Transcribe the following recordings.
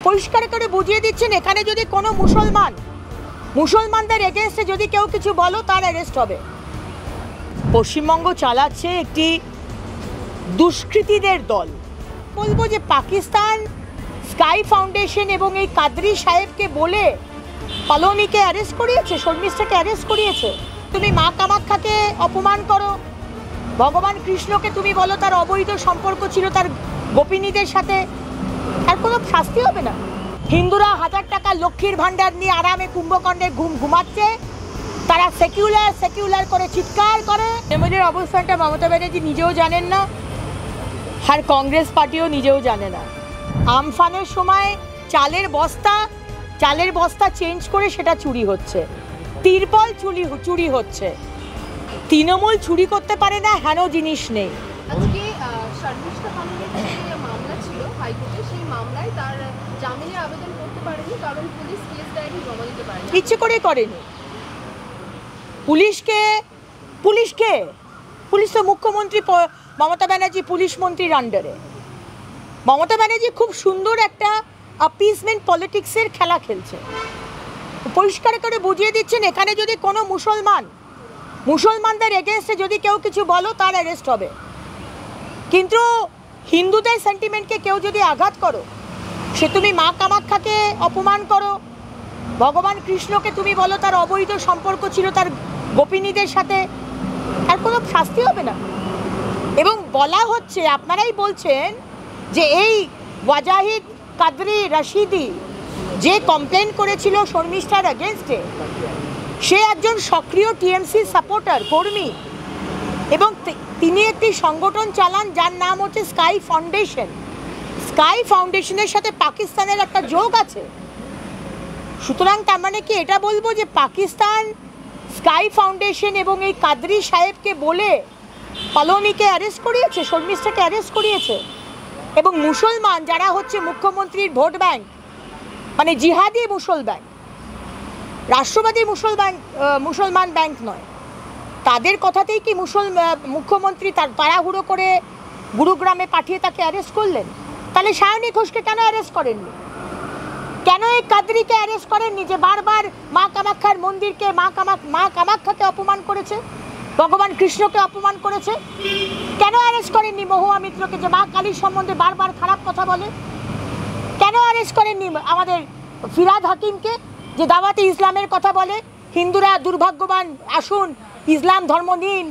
পরিষ্কার করে বুঝিয়ে দিচ্ছেন এখানে যদি কোনো মুসলমানদের এগেনস্টে যদি কেউ কিছু বলো তার অ্যারেস্ট হবে। পশ্চিমবঙ্গ চালাচ্ছে একটি দুষ্কৃতীদের দল। বলবো যে পাকিস্তান স্কাই ফাউন্ডেশন এবং এই কাদরি সাহেবকে বলে পালোনিকে অ্যারেস্ট করিয়েছে, শর্মিষ্ঠাকে অ্যারেস্ট করিয়েছে। তুমি মা কামাখ্যাকে অপমান করো, ভগবান কৃষ্ণকে তুমি বলো তার অবৈধ সম্পর্ক ছিল তার গোপিনীদের সাথে, আর কোনো শাস্তি হবে না। হিন্দুরা 1000 টাকা লক্ষ্মীর ভাণ্ডার নিয়ে আরামে কুম্ভকর্ণের ঘুমাচ্ছে, তারা সেকুলার করে চিৎকার করে। তৃণমূলের অবস্থানটা মমতা ব্যানার্জি নিজেও জানেন না, আর কংগ্রেস পার্টিও নিজেও জানে না। আমফানের সময় চালের বস্তা চেঞ্জ করে সেটা চুরি হচ্ছে, তিরপল চুরি হচ্ছে। তৃণমূল চুরি করতে পারে না, হেন জিনিস নেই। আজকে শর্মিষ্ঠা খানের যে মামলা ছিল হাইকোর্টে, সেই মামলায় তার জামিনের আবেদন করতে পারেনি, কারণ পুলিশ কেস ডায়েরি জমা দিতে পারেনি। ইচ্ছে করে করেনি। পুলিশ তো মুখ্যমন্ত্রী মমতা ব্যানার্জি পুলিশ মন্ত্রীর আন্ডারে। মমতা ব্যানার্জি খুব সুন্দর একটা অ্যাপিসমেন্ট পলিটিক্সের খেলা খেলছে। পরিষ্কার করে বুঝিয়ে দিচ্ছেন এখানে যদি কোনো মুসলমানদের এগেনস্টে যদি কেউ কিছু বলো তার অ্যারেস্ট হবে। কিন্তু হিন্দুদের সেন্টিমেন্টকে কেউ যদি আঘাত করো, সে তুমি মা কামাখ্যাকে অপমান করো, ভগবান কৃষ্ণকে তুমি বলো তার অবৈধ সম্পর্ক ছিল তার গোপিনীদের সাথে, আর কোনো শাস্তি হবে না। এবং বলা হচ্ছে, আপনারাই বলছেন যে এই ওয়াজাহিদ কাদরি রশিদি যে কমপ্লেন করেছিল শর্মিষ্ঠার এগেনস্টে, সে একজন সক্রিয় টিএমসি সাপোর্টার কর্মী, এবং তিনি একটি সংগঠন চালান যার নাম হচ্ছে স্কাই ফাউন্ডেশনের সাথে পাকিস্তানের একটা যোগ আছে। সুতরাং তার মানে কি এটা বলবো যে পাকিস্তান স্কাই ফাউন্ডেশন এবং এই কাদরি সাহেবকে বলে পালোনিকে অ্যারেস্ট করিয়েছে, শর্মিষ্ঠাকে অ্যারেস্ট করিয়েছে, এবং মুসলমান যারা হচ্ছে মুখ্যমন্ত্রীর ভোট ব্যাংক, মানে জিহাদি মুসলমান, রাষ্ট্রবাদী মুসলমান ব্যাংক নয়, তাদের কথাতেই কি মুখ্যমন্ত্রী তার তাড়াহুড়ো করে গুরুগ্রামে পাঠিয়ে তাকে অ্যারেস্ট করলেন? তাহলে সায়নী ঘোষকে কেন অ্যারেস্ট করেননি? কেন এই কাদরিকে অ্যারেস্ট করেননি যে বারবার মা কামাখ্যার মন্দিরকে মা কামাখ্যাকে অপমান করেছে, ভগবান কৃষ্ণকে অপমান করেছে? কেন অ্যারেস্ট করেননি মহুয়া মিত্রকে যে মা কালীর সম্বন্ধে বারবার খারাপ কথা বলে? কেন অ্যারেস্ট করেননি আমাদের ফিরাদ হাকিমকে যে দাওয়াতে ইসলামের কথা বলে, হিন্দুরা দুর্ভাগ্যবান, আসুন ইসলাম ধর্ম নিন?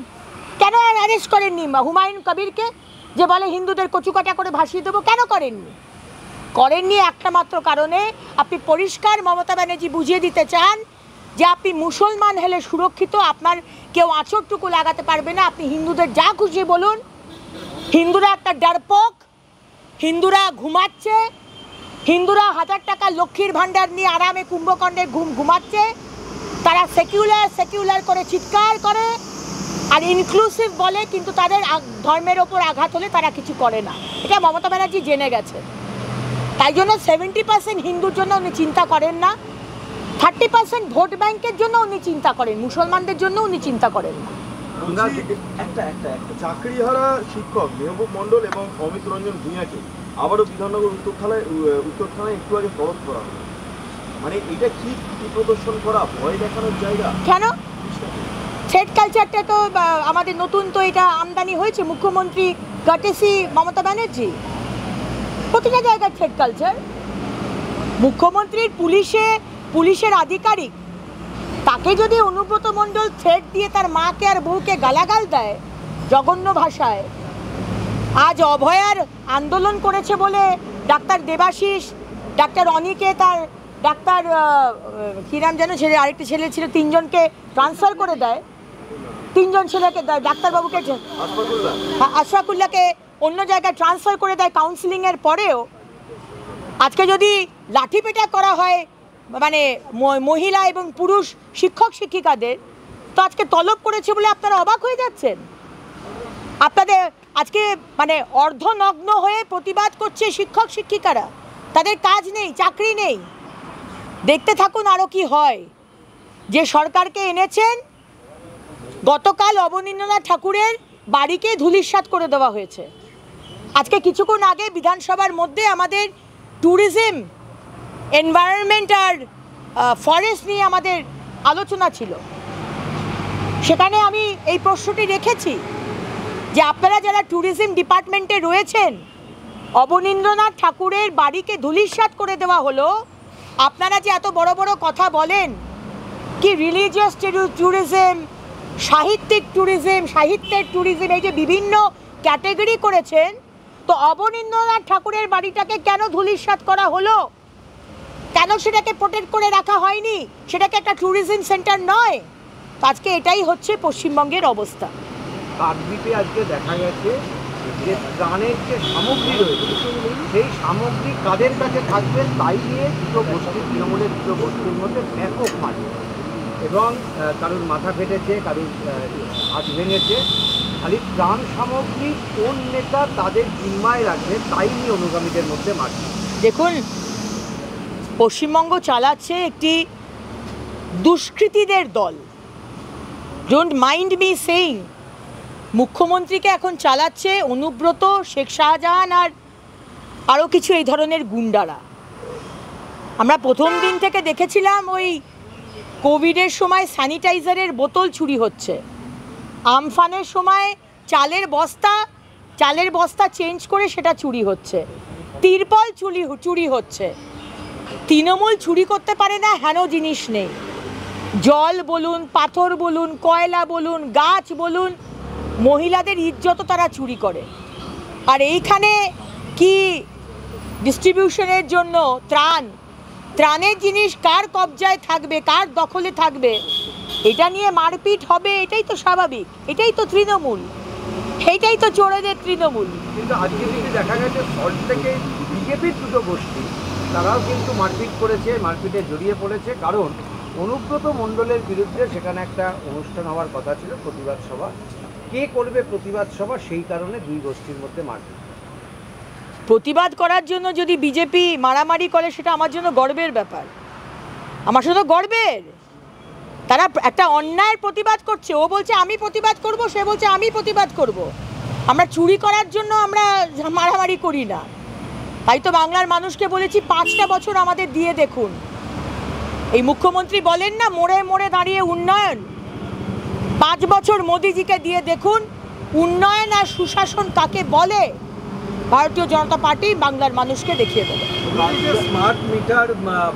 কেন অ্যারেস্ট করেননি হুমায়ুন কবিরকে যে বলে হিন্দুদের কচুকাটা করে ভাসিয়ে দেবো? কেন করেননি একটা মাত্র কারণে, আপনি পরিষ্কার মমতা ব্যানার্জি বুঝিয়ে দিতে চান যে আপনি মুসলমান হলে সুরক্ষিত, আপনার কেউ আঁচড়টুকু লাগাতে পারবে না। আপনি হিন্দুদের যা খুশি বলুন, হিন্দুরা একটা ডারপোক, হিন্দুরা ঘুমাচ্ছে, হিন্দুরা 1000 টাকা লক্ষ্মীর ভাণ্ডার নিয়ে আরামে কুম্ভকর্ণের ঘুমাচ্ছে, তারা সেকুলার করে চিৎকার করে আর ইনক্লুসিভ বলে, কিন্তু তাদের ধর্মের ওপর আঘাত হলে তারা কিছু করে না। এটা মমতা ব্যানার্জি জেনে গেছে। তাই জন্য 70% হিন্দুর জন্য উনি চিন্তা করেন না, 30% ভোট ব্যাংকের জন্য উনি চিন্তা করেন, মুসলমানদের জন্য উনি চিন্তা করেন না। চাকরিহারা শিক্ষক মেহবুব মন্ডল এবং অমিত রঞ্জন ভূঁইয়াকে আবারও বিধাননগর উত্তর থানায় একটু আগে তলব করা হলো। মানে এটা কি প্রদর্শন করা, ভয় দেখানোর জায়গা? কেন? থ্রেড কালচারটা তো আমাদের নতুন, তো এটা আমদানি হয়েছে মুখ্যমন্ত্রী কাটেসি মমতা ব্যানার্জি। প্রতিটা জায়গায় থ্রেড কালচার। মুখ্যমন্ত্রীর পুলিশের আধিকারিক, তাকে যদি অনুব্রত মণ্ডল থ্রেড দিয়ে তার মাকে আর বউকে গালাগাল দেয় জঘন্য ভাষায়, আজ অভয়ার আন্দোলন করেছে বলে ডাক্তার দেবাশিস, ডাক্তার অনিকেত আর ডাক্তার কী নাম যেন ছেলে, আরেকটি ছেলে ছিল, 3 জনকে ট্রান্সফার করে দেয়, 3 জন ছেলেকে ডাক্তারবাবুকে, আশরাফুল্লাহকে অন্য জায়গায় ট্রান্সফার করে দেয় কাউন্সিলিংয়ের পরেও, আজকে যদি লাঠিপেটা করা হয় মানে মহিলা এবং পুরুষ শিক্ষক শিক্ষিকাদের, তো আজকে তলব করেছে বলে আপনারা অবাক হয়ে যাচ্ছেন? আপনাদের আজকে মানে অর্ধনগ্ন হয়ে প্রতিবাদ করছে শিক্ষক শিক্ষিকারা, তাদের কাজ নেই, চাকরি নেই। দেখতে থাকুন আরও কি হয়। যে সরকারকে এনেছেন, গতকাল অবনীন্দ্রনাথ ঠাকুরের বাড়িকে ধূলিসাৎ করে দেওয়া হয়েছে। আজকে কিছুক্ষণ আগে বিধানসভার মধ্যে আমাদের ট্যুরিজম এনভায়রনমেন্ট আর ফরেস্ট নিয়ে আমাদের আলোচনা ছিল। সেখানে আমি এই প্রশ্নটি রেখেছি যে আপনারা যারা ট্যুরিজম ডিপার্টমেন্টে রয়েছেন, অবনীন্দ্রনাথ ঠাকুরের বাড়িকে ধূলিসাৎ করে দেওয়া হলো, আপনারা যে এত বড় বড় কথা বলেন কি রিলিজিয়াস ট্যুরিজম, সাহিত্যিক ট্যুরিজম, সাহিত্যের ট্যুরিজম, এই যে বিভিন্ন ক্যাটেগরি করেছেন, তো অবনীন্দ্রনাথ ঠাকুরের বাড়িটাকে কেন ধূলিসাৎ করা হলো? কেন সেটাকে প্রোটেক্ট করে রাখা হয়নি? সেটাকে একটা ট্যুরিজম সেন্টার নয়? তো আজকে এটাই হচ্ছে পশ্চিমবঙ্গের অবস্থা। কাকদ্বীপে আজকে দেখা গেছে যে ত্রাণের যে সামগ্রী রয়েছে সেই সামগ্রী কাদের কাছে থাকবে তাই নিয়ে দুটো গোষ্ঠী, তৃণমূলের দুটো গোষ্ঠীর মধ্যে ব্যাপক মাঠ, এবং কারোর মাথা ফেটেছে, কারোর হাত ভেঙেছে। খালি ত্রাণ সামগ্রী কোন নেতা তাদের জিম্মায় রাখবে তাই নিয়ে অনুগামীদের মধ্যে মাঠ। দেখুন, পশ্চিমবঙ্গ চালাচ্ছে একটি দুষ্কৃতীদের দল। ডোন্ট মাইন্ড মি সেইং, মুখ্যমন্ত্রীকে এখন চালাচ্ছে অনুব্রত, শেখ শাহজাহান আর আরও কিছু এই ধরনের গুন্ডারা। আমরা প্রথম দিন থেকে দেখেছিলাম ওই কোভিডের সময় স্যানিটাইজারের বোতল চুরি হচ্ছে, আমফানের সময় চালের বস্তা চেঞ্জ করে সেটা চুরি হচ্ছে, তিরপল চুরি হচ্ছে। তৃণমূল চুরি করতে পারে না হেন জিনিস নেই। জল বলুন, পাথর বলুন, কয়লা বলুন, গাছ বলুন, মহিলাদের ইজ্জতও তারা চুরি করে। আর এইখানে কি ডিস্ট্রিবিউশনের জন্য ত্রাণের জিনিস কার কবজায় থাকবে, কার দখলে থাকবে, এটা নিয়ে মারপিট হবে, এটাই তো স্বাভাবিক, এটাই তো তৃণমূল, এইটাই তো চোরেদের তৃণমূল। কিন্তু আজকে যদি দেখা গেছে সল্ট থেকে বিজেপির দুটো গোষ্ঠী তারাও কিন্তু মারপিট করেছে, মারপিটে জড়িয়ে পড়েছে, কারণ অনুব্রত মণ্ডলের বিরুদ্ধে সেখানে একটা অনুষ্ঠান হওয়ার কথা ছিল, প্রতিবাদ সভা। কে করবে প্রতিবাদ সভা, সেই কারণে দুই গোষ্ঠীর মধ্যে মারপিট। প্রতিবাদ করার জন্য যদি বিজেপি মারামারি করে সেটা আমার জন্য গর্বের ব্যাপার, আমার শুধু গর্বের। তারা একটা অন্যায়ের প্রতিবাদ করছে, ও বলছে আমি প্রতিবাদ করব, সে বলছে আমি প্রতিবাদ করব। আমরা চুরি করার জন্য আমরা মারামারি করি না। তাই তো বাংলার মানুষকে বলেছি 5টা বছর আমাদের দিয়ে দেখুন। এই মুখ্যমন্ত্রী বলেন না মোড়ে মোড়ে দাঁড়িয়ে উন্নয়ন, 5 বছর মোদিজিকে দিয়ে দেখুন উন্নয়ন আর সুশাসন কাকে বলে। ভারতীয় জনতা পার্টি বাংলার মানুষকে দেখিয়ে দেবে। স্মার্ট মিটার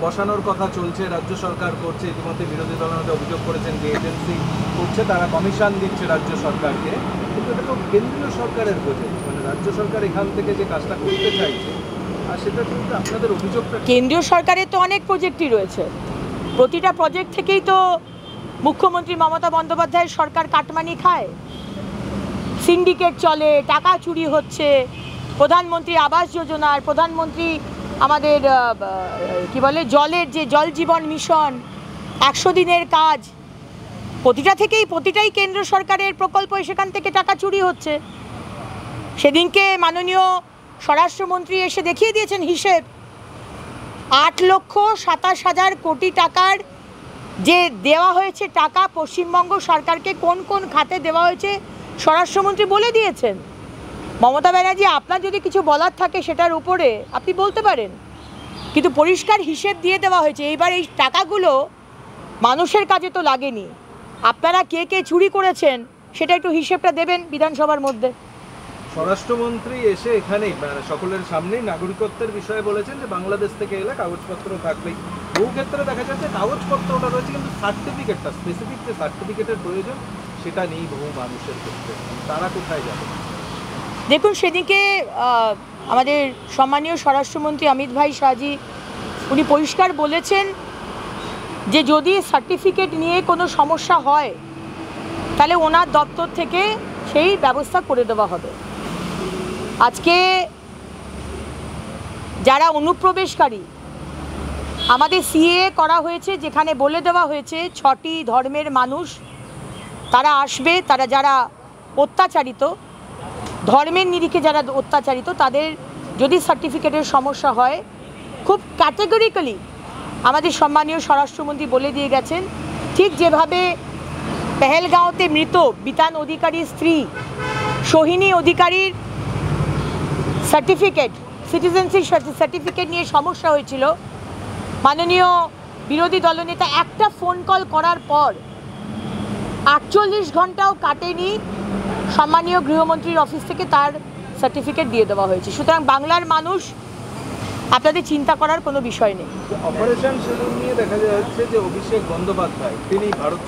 বসানোর কথা চলছে, রাজ্য সরকার করছে, ইতিমধ্যে বিরোধী দলের মধ্যে অভিযোগ করেছেন যে এজেন্সি করছে, তারা কমিশন দিচ্ছে রাজ্য সরকারকে, কিন্তু এটা তো কেন্দ্রীয় সরকারের প্রজেক্ট, মানে রাজ্য সরকার এখান থেকে যে কাজটা করতে চাইছে, আর সেটা কিন্তু আপনাদের অভিযোগটা। কেন্দ্রীয় সরকারের তো অনেক প্রজেক্টই রয়েছে, প্রতিটা প্রজেক্ট থেকেই তো মুখ্যমন্ত্রী মমতা বন্দ্যোপাধ্যায়ের সরকার কাটমানি খায়, সিন্ডিকেট চলে, টাকা চুরি হচ্ছে। প্রধানমন্ত্রী আবাস যোজনার, প্রধানমন্ত্রী আমাদের কি বলে জলের যে জল জীবন মিশন, 100 দিনের কাজ, প্রতিটাই কেন্দ্র সরকারের প্রকল্প, সেখান থেকে টাকা চুরি হচ্ছে। সেদিনকে মাননীয় স্বরাষ্ট্রমন্ত্রী এসে দেখিয়ে দিয়েছেন হিসেব, 8,27,000 কোটি টাকার যে দেওয়া হয়েছে টাকা পশ্চিমবঙ্গ সরকারকে, কোন কোন খাতে দেওয়া হয়েছে স্বরাষ্ট্রমন্ত্রী বলে দিয়েছেন। মমতা ব্যানার্জি, আপনার যদি কিছু বলার থাকে সেটার উপরে আপনি বলতে পারেন, কিন্তু পরিষ্কার হিসেব দিয়ে দেওয়া হয়েছে। এইবার এই টাকাগুলো মানুষের কাজে তো লাগেনি, আপনারা কে কে চুরি করেছেন সেটা একটু হিসেবটা দেবেন বিধানসভার মধ্যে। স্বরাষ্ট্রমন্ত্রী এসে এখানেই সকলের সামনেই নাগরিকত্বের বিষয়ে বলেছেন যে বাংলাদেশ থেকে এলে কাগজপত্র থাকবেই। বহু ক্ষেত্রে দেখা যাচ্ছে কাগজপত্রটা রয়েছে কিন্তু সার্টিফিকেটটা, স্পেসিফিক যে সার্টিফিকেটের প্রয়োজন সেটা নেই বহু মানুষের ক্ষেত্রে, তারা কোথায় যাবে? দেখুন, সেদিকে আমাদের সম্মানীয় স্বরাষ্ট্রমন্ত্রী অমিত ভাই শাহজি উনি পরিষ্কার বলেছেন যে যদি সার্টিফিকেট নিয়ে কোনো সমস্যা হয় তাহলে ওনার দপ্তর থেকে সেই ব্যবস্থা করে দেওয়া হবে। আজকে যারা অনুপ্রবেশকারী, আমাদের সিএএ করা হয়েছে, যেখানে বলে দেওয়া হয়েছে 6টি ধর্মের মানুষ তারা আসবে, তারা যারা অত্যাচারিত, ধর্মের নিরিখে যারা অত্যাচারিত, তাদের যদি সার্টিফিকেটের সমস্যা হয় খুব ক্যাটেগরিক্যালি আমাদের সম্মানীয় স্বরাষ্ট্রমন্ত্রী বলে দিয়ে গেছেন। ঠিক যেভাবে পেহেলগাঁওতে মৃত বিতান অধিকারীর স্ত্রী সোহিনী অধিকারীর সার্টিফিকেট, সিটিজেনশিপ সার্টিফিকেট নিয়ে সমস্যা হয়েছিল, মাননীয় বিরোধী দলনেতা একটা ফোন কল করার পর 48 ঘন্টাও কাটেনি, সম্মানীয় গৃহমন্ত্রীর অফিস থেকে তার সার্টিফিকেট দিয়ে দেওয়া হয়েছে। সুতরাং বাংলার মানুষ, আপনাদের চিন্তা করার কোনো বিষয় নেই। অপারেশন সিঁদুর নিয়ে দেখা যাচ্ছে যে অভিষেক বন্দ্যোপাধ্যায় তিনি ভারত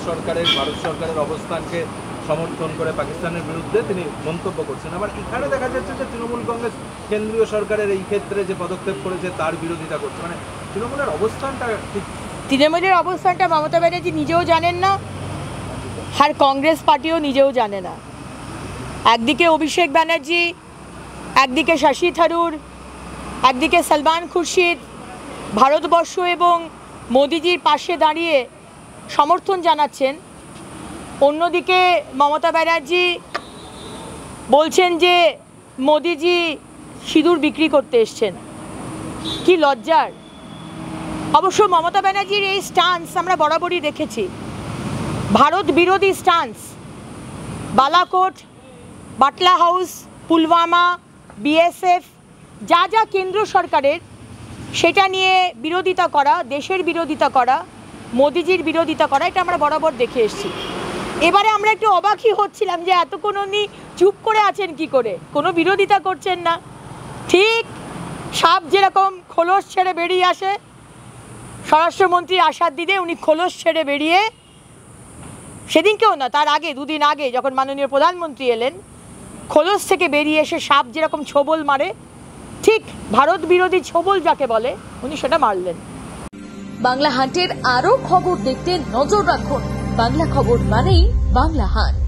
সরকারের অবস্থানকে সমর্থন করে পাকিস্তানের বিরুদ্ধে তিনি মন্তব্য করছেন। আবার এখানে দেখা যাচ্ছে যে তৃণমূল কংগ্রেস কেন্দ্রীয় সরকারের এই ক্ষেত্রে যে পদক্ষেপ করেছে তার বিরোধিতা করছে। মানে তৃণমূলের অবস্থানটা ঠিক, তৃণমূলের অবস্থানটা মমতা ব্যানার্জি নিজেও জানেন না, আর কংগ্রেস পার্টিও নিজেও জানে না। একদিকে অভিষেক ব্যানার্জি, একদিকে শশী থারুর, একদিকে সলমান খুরশিদ ভারতবর্ষ এবং মোদিজির পাশে দাঁড়িয়ে সমর্থন জানাচ্ছেন, অন্যদিকে মমতা ব্যানার্জি বলছেন যে মোদিজি সিঁদুর বিক্রি করতে এসছেন। কি লজ্জার! অবশ্য মমতা ব্যানার্জির এই স্টান্স আমরা বরাবরই দেখেছি, ভারত বিরোধী stance. Balakot, Batla house, Pulwama, BSF, যা যা কেন্দ্র সরকারের, সেটা নিয়ে বিরোধিতা করা, দেশের বিরোধিতা করা, মোদিজির বিরোধিতা করা, এটা আমরা বরাবর দেখে এসেছি। এবারে আমরা একটু অবাকই হচ্ছিলাম যে এতক্ষণ উনি চুপ করে আছেন কি করে, কোনো বিরোধিতা করছেন না। ঠিক সাপ যেরকম খোলস ছেড়ে বেরিয়ে আসে, স্বরাষ্ট্রমন্ত্রী আসার দিনে উনি খোলস ছেড়ে বেরিয়ে, সেদিনকেও না, তার আগে দুদিন আগে যখন মাননীয় প্রধানমন্ত্রী এলেন, খোলস থেকে বেরিয়ে এসে সাপ যেরকম ছোবল মারে, ঠিক ভারত বিরোধী ছোবল যাকে বলে, উনি সেটা মারলেন। বাংলা হান্টের আরো খবর দেখতে নজর রাখুন। বাংলা খবর মানেই বাংলা হান্ট।